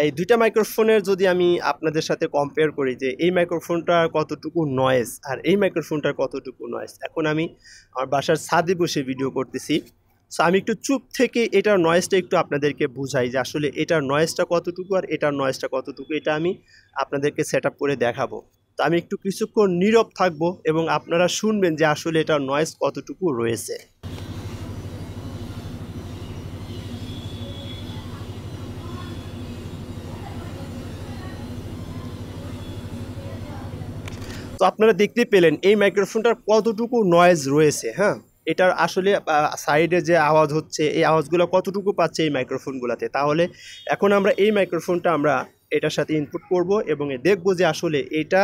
এই দুইটা মাইক্রোফোনের যদি আমি আপনাদের সাথে কম্পেয়ার করি যে এই মাইক্রোফোনটার কতটুকু নয়েজ আর এই মাইক্রোফোনটার কতটুকু নয়েজ, এখন আমি আমার বাসার ছাদে বসে ভিডিও করতেছি। সো আমি একটু চুপ থেকে এটার নয়েজটা একটু আপনাদেরকে বুঝাই যে আসলে এটার নয়েজটা কতটুকু আর এটার নয়েজটা কতটুকু, এটা আমি আপনাদেরকে সেট আপ করে দেখাবো। তো আমি একটু কিছুক্ষণ নীরব থাকবো এবং আপনারা শুনবেন যে আসলে এটার নয়েজ কতটুকু রয়েছে। তো আপনারা দেখতে পেলেন এই মাইক্রোফোনটার কতটুকু নয়েজ রয়েছে। হ্যাঁ, এটার আসলে সাইডে যে আওয়াজ হচ্ছে এই আওয়াজগুলো কতটুকু পাচ্ছে এই মাইক্রোফোনগুলোতে। তাহলে এখন আমরা এই মাইক্রোফোনটা আমরা এটার সাথে ইনপুট করব এবং দেখব যে আসলে এটা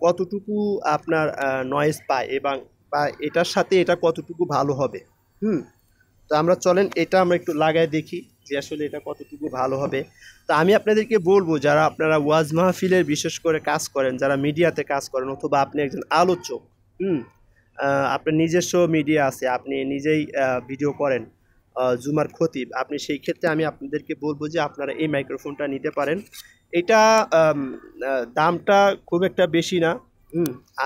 কতটুকু আপনার নয়েজ পায় এবং বা এটার সাথে এটা কতটুকু ভালো হবে। তো আমরা চলেন এটা আমরা একটু লাগায় দেখি যে আসলে এটা কতটুকু ভালো হবে। তো আমি আপনাদেরকে বলবো যারা আপনারা ওয়াজ মাহফিলের বিশেষ করে কাজ করেন, যারা মিডিয়াতে কাজ করেন অথবা আপনি একজন আলোচক, আপনার নিজস্ব মিডিয়া আছে, আপনি নিজেই ভিডিও করেন, জুমার খতিব, আপনি সেই ক্ষেত্রে আমি আপনাদেরকে বলবো যে আপনারা এই মাইক্রোফোনটা নিতে পারেন। এটা দামটা খুব একটা বেশি না।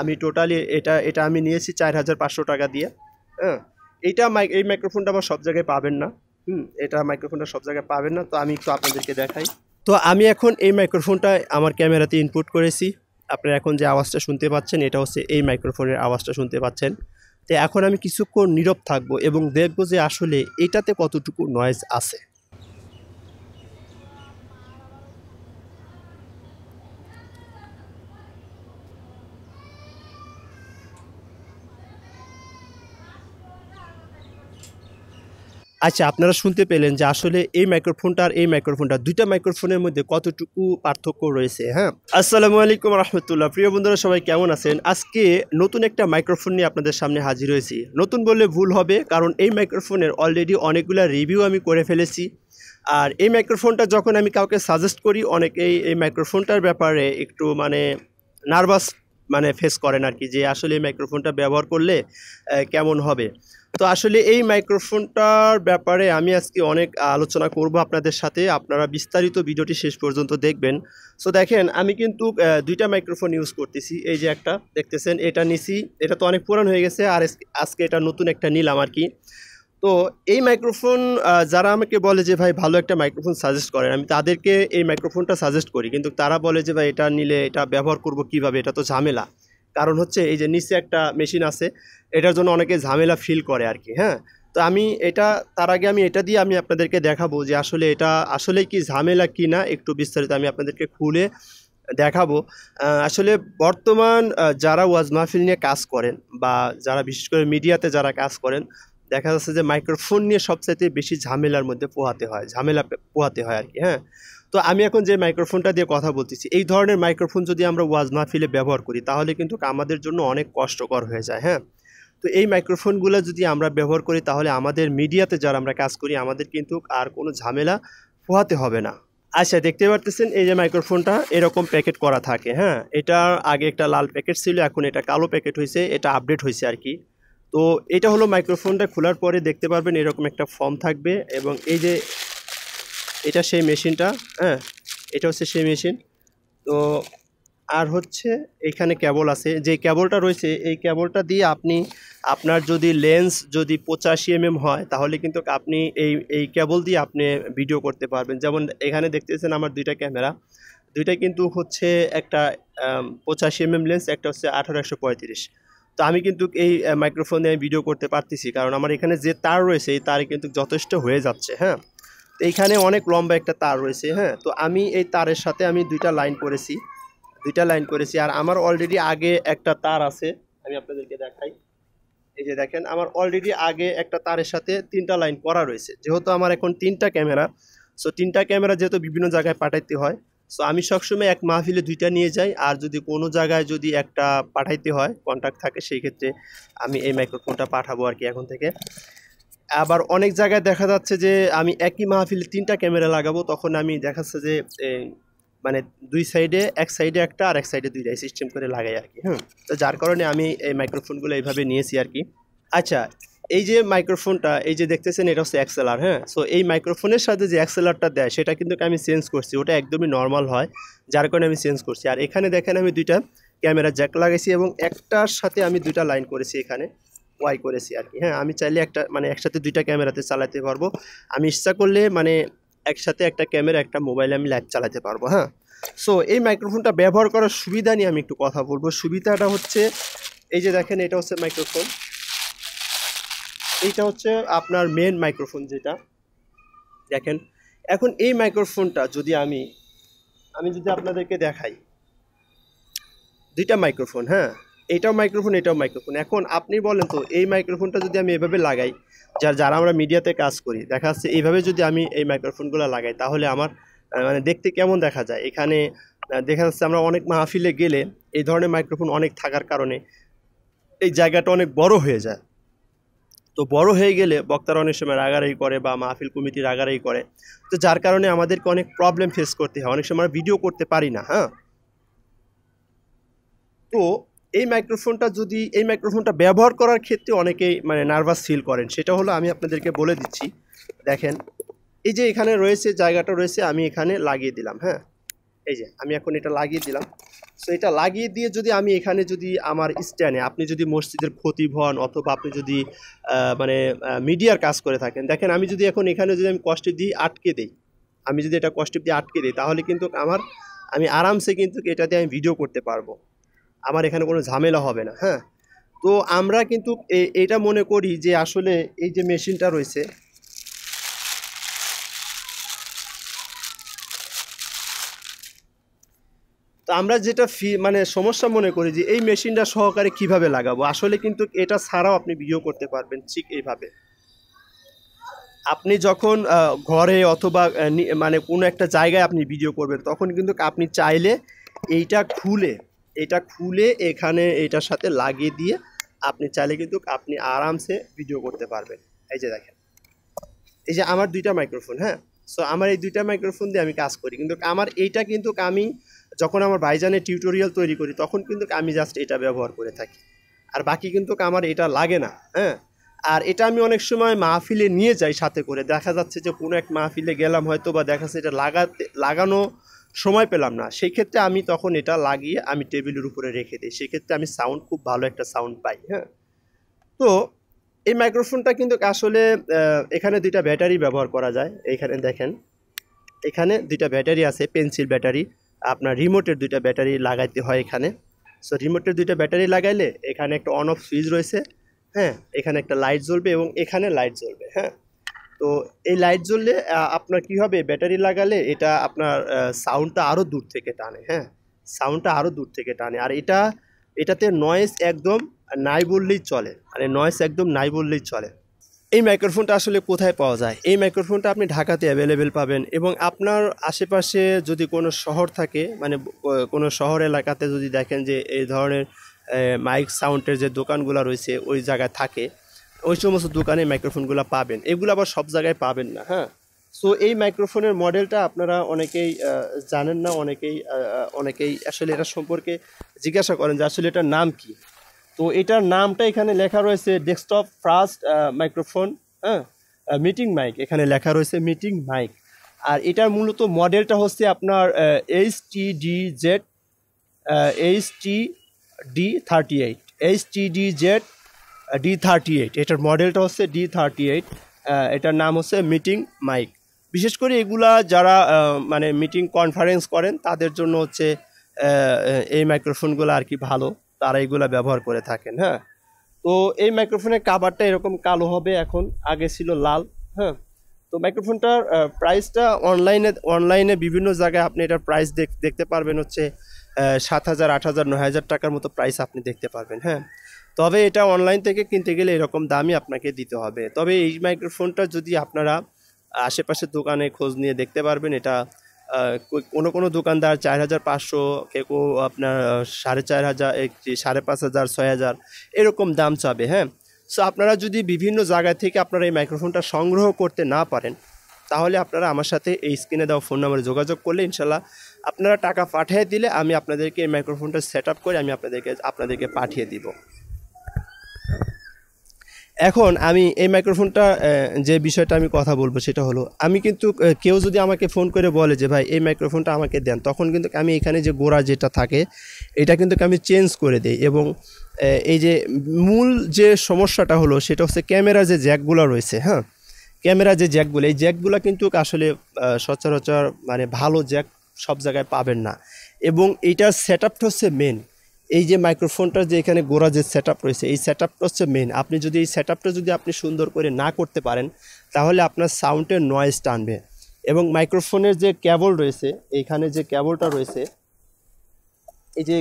আমি টোটালি এটা এটা আমি নিয়েছি 4,500 টাকা দিয়ে। হ্যাঁ, এই মাইক্রোফোনটা আবার সব জায়গায় পাবেন না। এটা মাইক্রোফোনটা সব জায়গায় পাবেন না। তো আমি একটু আপনাদেরকে দেখাই। তো আমি এখন এই মাইক্রোফোনটা আমার ক্যামেরাতে ইনপুট করেছি। আপনারা এখন যে আওয়াজটা শুনতে পাচ্ছেন এটা হচ্ছে এই মাইক্রোফোনের আওয়াজটা শুনতে পাচ্ছেন। তো এখন আমি কিছুক্ষণ নীরব থাকবো এবং দেখবো যে আসলে এটাতে কতটুকু নয়েজ আছে। আচ্ছা, আপনারা শুনতে পেলেন যে আসলে এই মাইক্রোফোনটা আর এই মাইক্রোফোনটা, দুইটা মাইক্রোফোনের মধ্যে কতটুকু পার্থক্য রয়েছে। হ্যাঁ, আসসালামু আলাইকুম রহমতুল্লাহ। প্রিয় বন্ধুরা সবাই কেমন আছেন? আজকে নতুন একটা মাইক্রোফোন নিয়ে আপনাদের সামনে হাজির হয়েছি। নতুন বললে ভুল হবে, কারণ এই মাইক্রোফোনের অলরেডি অনেকগুলো রিভিউ আমি করে ফেলেছি। আর এই মাইক্রোফোনটা যখন আমি কাউকে সাজেস্ট করি, অনেকেই এই মাইক্রোফোনটার ব্যাপারে একটু নার্ভাস ফেস করেন আর কি, যে আসলে এই মাইক্রোফোনটা ব্যবহার করলে কেমন হবে। তো আসলে এই মাইক্রোফোনটার ব্যাপারে আমি আজকে অনেক আলোচনা করব আপনাদের সাথে। আপনারা বিস্তারিত ভিডিওটি শেষ পর্যন্ত দেখবেন। সো দেখেন, আমি কিন্তু দুইটা মাইক্রোফোন ইউজ করতেছি। এই যে একটা দেখতেছেন, এটা নিছি, এটা তো অনেক পুরান হয়ে গেছে, আর আজকে এটা নতুন একটা নিলাম আর কি। তো এই মাইক্রোফোন যারা আমাকে বলে যে ভাই ভালো একটা মাইক্রোফোন সাজেস্ট করেন, আমি তাদেরকে এই মাইক্রোফোনটা সাজেস্ট করি, কিন্তু তারা বলে যে ভাই এটা নিলে এটা ব্যবহার করব কিভাবে, এটা তো ঝামেলা। কারণ হচ্ছে এই যে নিচে একটা মেশিন আছে, এটার জন্য অনেকে ঝামেলা ফিল করে আর কি। হ্যাঁ, তো আমি এটা তার আগে আমি এটা দিয়ে আমি আপনাদেরকে দেখাবো যে আসলে এটা আসলে কি ঝামেলা কি না, একটু বিস্তারিত আমি আপনাদেরকে খুলে দেখাবো। আসলে বর্তমান যারা ওয়াজ মাহফিল নিয়ে কাজ করেন বা যারা বিশেষ করে মিডিয়াতে যারা কাজ করেন, দেখা যাচ্ছে যে মাইক্রোফোন নিয়ে সবচাইতে বেশি ঝামেলার মধ্যে পোহাতে হয় আর কি। হ্যাঁ, তো আমি এখন যে মাইক্রোফোনটা দিয়ে কথা বলতেছি, এই ধরনের মাইক্রোফোন যদি আমরা ওয়াজ মাহফিলে ব্যবহার করি তাহলে কিন্তু আমাদের জন্য অনেক কষ্টকর হয়ে যায়। হ্যাঁ, তো এই মাইক্রোফোনগুলো যদি আমরা ব্যবহার করি তাহলে আমাদের মিডিয়াতে যারা আমরা কাজ করি আমাদের কিন্তু আর কোনো ঝামেলা পোহাতে হবে না। আচ্ছা, দেখতে পারতেছেন এই যে মাইক্রোফোনটা এরকম প্যাকেট করা থাকে। হ্যাঁ, এটার আগে একটা লাল প্যাকেট ছিল, এখন এটা কালো প্যাকেট হয়েছে, এটা আপডেট হয়েছে আর কি। তো এটা হলো মাইক্রোফোনটা খোলার পরে দেখতে পারবেন এরকম একটা ফর্ম থাকবে এবং এই যে এটা সেই মেশিনটা। হ্যাঁ, এটা হচ্ছে সেই মেশিন। তো আর হচ্ছে এখানে কেবল আছে, যে কেবলটা রয়েছে এই কেবলটা দিয়ে আপনি আপনার যদি লেন্স যদি 85 mm হয় তাহলে কিন্তু আপনি এই কেবল দিয়ে আপনি ভিডিও করতে পারবেন। যেমন এখানে দেখতেছেন আমার দুইটা ক্যামেরা, দুইটাই কিন্তু হচ্ছে একটা 85 mm লেন্স, একটা হচ্ছে 18-135। তো আমি কিন্তু এই মাইক্রোফোনে ভিডিও করতে পারতেছি, কারণ আমার এখানে যে তার রয়েছে এই তারে কিন্তু যথেষ্ট হয়ে যাচ্ছে। হ্যাঁ, তো এইখানে অনেক লম্বা একটা তার রয়েছে। হ্যাঁ, তো আমি এই তারের সাথে আমি দুইটা লাইন করেছি আর আমার অলরেডি আগে একটা তার আছে, আমি আপনাদেরকে দেখাই। এই যে দেখেন, আমার অলরেডি আগে একটা তারের সাথে 3টা লাইন করা রয়েছে। যেহেতু আমার এখন 3টা ক্যামেরা, সো 3টা ক্যামেরা যেহেতু বিভিন্ন জায়গায় পাঠাইতে হয়, সো আমি সবসময় এক মাহফিলে 2টা নিয়ে যাই। আর যদি কোনো জায়গায় যদি একটা পাঠাইতে হয়, কন্ট্যাক্ট থাকে, সেই ক্ষেত্রে আমি এই মাইক্রোফোনটা পাঠাবো আর কি এখন থেকে। আবার অনেক জায়গায় দেখা যাচ্ছে যে আমি একই মাহফিলে 3টা ক্যামেরা লাগাবো, তখন আমি দেখাচ্ছে যে মানে দুই সাইডে, এক সাইডে একটা আর এক সাইডে দুইটা সিস্টেম করে লাগাই আর কি। তো যার কারণে আমি এই মাইক্রোফোনগুলো এইভাবে নিয়েছি আর কি। আচ্ছা, এই যে মাইক্রোফোনটা এই যে দেখতেছেন এটা হচ্ছে এক্সএলআর, হ্যাঁ। সো এই মাইক্রোফোনের সাথে যে এক্সএলআরটা দেয় সেটা কিন্তু আমি চেঞ্জ করছি, ওটা একদমই নর্মাল হয়, যার কারণে আমি চেঞ্জ করছি। আর এখানে দেখেন আমি দুইটা ক্যামেরা জ্যাক লাগাইছি এবং একটার সাথে আমি দুইটা লাইন করেছি, এখানে ওয়াই করেছি আর কি, হ্যাঁ। আমি চাইলে একটা মানে একসাথে দুইটা ক্যামেরাতে চালাতে পারবো, আমি ইচ্ছা করলে মানে একসাথে একটা ক্যামেরা একটা মোবাইলে আমি লাইভ চালাতে পারবো, হ্যাঁ। সো এই মাইক্রোফোনটা ব্যবহার করার সুবিধা নিয়ে আমি একটু কথা বলবো। সুবিধাটা হচ্ছে এই যে দেখেন এটা হচ্ছে মাইক্রোফোন, এইটা হচ্ছে আপনার মেন মাইক্রোফোন যেটা দেখেন। এখন এই মাইক্রোফোনটা যদি আমি যদি আপনাদেরকে দেখাই, দুইটা মাইক্রোফোন, হ্যাঁ, এইটাও মাইক্রোফোন এটাও মাইক্রোফোন। এখন আপনি বলেন তো এই মাইক্রোফোনটা যদি আমি এভাবে লাগাই, যারা আমরা মিডিয়াতে কাজ করি, দেখা যাচ্ছে এইভাবে যদি আমি এই মাইক্রোফোনগুলো লাগাই তাহলে আমার মানে দেখতে কেমন দেখা যায়। এখানে দেখা যাচ্ছে আমরা অনেক মাহফিলে গেলে এই ধরনের মাইক্রোফোন অনেক থাকার কারণে এই জায়গাটা অনেক বড় হয়ে যায়। তো বড় হয়ে গেলে বক্তারা অনেক সময় রাগারাগি করে বা মাহফিল কমিটি রাগারাগি করে, তো যার কারণে আমাদেরকে অনেক প্রবলেম ফেস করতে হয়, অনেক সময় আমরা ভিডিও করতে পারি না, হ্যাঁ। তো এই মাইক্রোফোনটা ব্যবহার করার ক্ষেত্রে অনেকেই মানে নার্ভাস ফিল করেন, সেটা হলো আমি আপনাদেরকে বলে দিচ্ছি। দেখেন এই যে এখানে রয়েছে জায়গাটা রয়েছে, আমি এখানে লাগিয়ে দিলাম, হ্যাঁ। এই যে আমি এখন এটা লাগিয়ে দিলাম। সো এটা লাগিয়ে দিয়ে যদি আমি এখানে যদি আমার স্ট্যান্ডে আপনি যদি মসজিদের খতিব হন অথবা আপনি যদি মানে মিডিয়ার কাজ করে থাকেন, দেখেন আমি যদি এখন এখানে যদি আমি কষ্ট দিয়ে আটকে দিই, আমি যদি এটা কষ্ট দিয়ে আটকে দিই তাহলে কিন্তু আমি আরামসে কিন্তু এটাতে আমি ভিডিও করতে পারবো, আমার এখানে কোনো ঝামেলা হবে না, হ্যাঁ। তো আমরা কিন্তু এটা মনে করি যে আসলে এই যে মেশিনটা রয়েছে, তো আমরা যেটা মানে সমস্যা মনে করি যে এই মেশিনটা সহকারে কিভাবে লাগাবো, আসলে কিন্তু এটা ছাড়াও আপনি ভিডিও করতে পারবেন ঠিক এইভাবে। আপনি যখন ঘরে অথবা মানে কোনো একটা জায়গায় আপনি ভিডিও করবেন তখন কিন্তু আপনি চাইলে এটা খুলে এখানে এটার সাথে লাগিয়ে দিয়ে আপনি চাইলে কিন্তু আপনি আরামসে ভিডিও করতে পারবেন। এই যে দেখেন এই যে আমার দুইটা মাইক্রোফোন, হ্যাঁ। সো আমার এই দুইটা মাইক্রোফোন দিয়ে আমি কাজ করি, কিন্তু আমার এইটা কিন্তু আমি যখন আমার ভাইজানের টিউটোরিয়াল তৈরি করি তখন কিন্তু আমি জাস্ট এটা ব্যবহার করে থাকি, আর বাকি কিন্তু আমার এটা লাগে না, হ্যাঁ। আর এটা আমি অনেক সময় মাহফিলে নিয়ে যাই সাথে করে, দেখা যাচ্ছে যে কোনো এক মাহফিলে গেলাম হয়তো বা দেখা যাচ্ছে এটা লাগানো সময় পেলাম না, সেই ক্ষেত্রে আমি তখন এটা লাগিয়ে আমি টেবিলের উপরে রেখে দিই, সেক্ষেত্রে আমি সাউন্ড খুব ভালো একটা সাউন্ড পাই, হ্যাঁ। তো এই মাইক্রোফোনটা কিন্তু আসলে এখানে দুইটা ব্যাটারি ব্যবহার করা যায়। এইখানে দেখেন এখানে দুইটা ব্যাটারি আছে, পেন্সিল ব্যাটারি, আপনার রিমোটের দুইটা ব্যাটারি লাগাইতে হয় এখানে। সো রিমোটের দুইটা ব্যাটারি লাগাইলে এখানে একটা অন অফ সুইচ রয়েছে, হ্যাঁ। এখানে একটা লাইট জ্বলবে এবং এখানে লাইট জ্বলবে, হ্যাঁ। তো এই লাইট জ্বললে আপনার কি হবে, ব্যাটারি লাগালে এটা আপনার সাউন্ডটা আরও দূর থেকে টানে, হ্যাঁ। সাউন্ডটা আরও দূর থেকে টানে, আর এটাতে নয়েজ একদম নাই বললেই চলে, মানে নয়েজ একদম নাই বললেই চলে। এই মাইক্রোফোনটা আসলে কোথায় পাওয়া যায়? এই মাইক্রোফোনটা আপনি ঢাকাতে অ্যাভেলেবেল পাবেন, এবং আপনার আশেপাশে যদি কোনো শহর থাকে, মানে কোনো শহর এলাকাতে যদি দেখেন যে এই ধরনের মাইক সাউন্ডের যে দোকানগুলো রয়েছে ওই জায়গায় থাকে, ওই সমস্ত দোকানে মাইক্রোফোনগুলো পাবেন, এগুলো আবার সব জায়গায় পাবেন না, হ্যাঁ। সো এই মাইক্রোফোনের মডেলটা আপনারা অনেকেই জানেন না, অনেকেই আসলে এটা সম্পর্কে জিজ্ঞাসা করেন যে আসলে এটার নাম কি। তো এটার নামটা এখানে লেখা রয়েছে ডেস্কটপ ফার্স্ট মাইক্রোফোন, হ্যাঁ, মিটিং মাইক, এখানে লেখা রয়েছে মিটিং মাইক। আর এটার মূলত মডেলটা হচ্ছে আপনার HTDZ এটার মডেলটা হচ্ছে D38, এটার নাম হচ্ছে মিটিং মাইক। বিশেষ করে এগুলা যারা মানে মিটিং কনফারেন্স করেন তাদের জন্য হচ্ছে এই মাইক্রোফোনগুলো আর কি ভালো, তারা এগুলা ব্যবহার করে থাকেন, হ্যাঁ। তো এই মাইক্রোফোনের কাভারটা এরকম কালো হবে, এখন আগে ছিল লাল, হ্যাঁ। তো মাইক্রোফোনটার প্রাইসটা অনলাইনে বিভিন্ন জায়গায় আপনি এটার প্রাইস দেখতে পারবেন হচ্ছে 7,000, 8,000, 9,000 টাকার মতো প্রাইস আপনি দেখতে পারবেন, হ্যাঁ। তবে এটা অনলাইন থেকে কিনতে গেলে এরকম দামই আপনাকে দিতে হবে। তবে এই মাইক্রোফোনটা যদি আপনারা আশেপাশের দোকানে খোঁজ নিয়ে দেখতে পারবেন, এটা কোনো দোকানদার 4,500, কেউ আপনার 4,500, 5,500, 6,000 এরকম দাম চাবে, হ্যাঁ। সো আপনারা যদি বিভিন্ন জায়গা থেকে আপনারা এই মাইক্রোফোনটা সংগ্রহ করতে না পারেন তাহলে আপনারা আমার সাথে এই স্ক্রিনে দেওয়া ফোন নাম্বারে যোগাযোগ করলে ইনশাল্লাহ আপনারা টাকা পাঠিয়ে দিলে আমি আপনাদেরকে এই মাইক্রোফোনটা সেট আপ করে আমি আপনাদেরকে পাঠিয়ে দিব। এখন আমি এই মাইক্রোফোনটা যে বিষয়টা আমি কথা বলবো সেটা হলো, আমি কিন্তু কেউ যদি আমাকে ফোন করে বলে যে ভাই এই মাইক্রোফোনটা আমাকে দেন, তখন কিন্তু আমি এখানে যে গোড়া যেটা থাকে এটা কিন্তু আমি চেঞ্জ করে দিই। এবং এই যে মূল যে সমস্যাটা হলো সেটা হচ্ছে ক্যামেরা যে জ্যাকগুলো রয়েছে, হ্যাঁ, ক্যামেরা যে জ্যাকগুলো, এই জ্যাকগুলো কিন্তু আসলে সচরাচর মানে ভালো জ্যাক সব জায়গায় পাবেন না। এবং এইটার সেট আপটা হচ্ছে মেন, এই যে মাইক্রোফোনটার যে এখানে গোড়া যে সেট আপ রয়েছে এই সেট আপটা হচ্ছে মেন। আপনি যদি এই সেট আপটা যদি আপনি সুন্দর করে না করতে পারেন তাহলে আপনার সাউন্ডের নয়েজ টানবে। এবং মাইক্রোফোনের যে কেবল রয়েছে, এইখানে যে কেবলটা রয়েছে, এই যে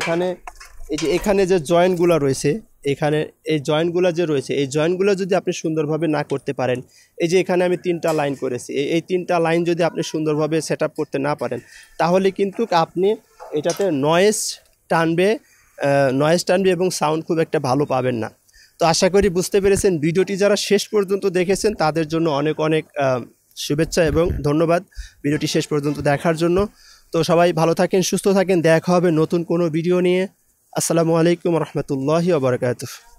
এখানে যে জয়েন্টগুলো রয়েছে, এখানে এই জয়েন্টগুলো যে রয়েছে এই জয়েন্টগুলো যদি আপনি সুন্দরভাবে না করতে পারেন, এই যে এখানে আমি 3টা লাইন করেছি, এই 3টা লাইন যদি আপনি সুন্দরভাবে সেট আপ করতে না পারেন তাহলে কিন্তু আপনি এটাতে নয়েজ টানবে এবং সাউন্ড খুব একটা ভালো পাবেন না। তো আশা করি বুঝতে পেরেছেন। ভিডিওটি যারা শেষ পর্যন্ত দেখেছেন তাদের জন্য অনেক অনেক শুভেচ্ছা এবং ধন্যবাদ ভিডিওটি শেষ পর্যন্ত দেখার জন্য। তো সবাই ভালো থাকেন, সুস্থ থাকেন, দেখা হবে নতুন কোনো ভিডিও নিয়ে। আসসালামু আলাইকুম রহমতুল্লাহি ওয়া বারাকাতুহু।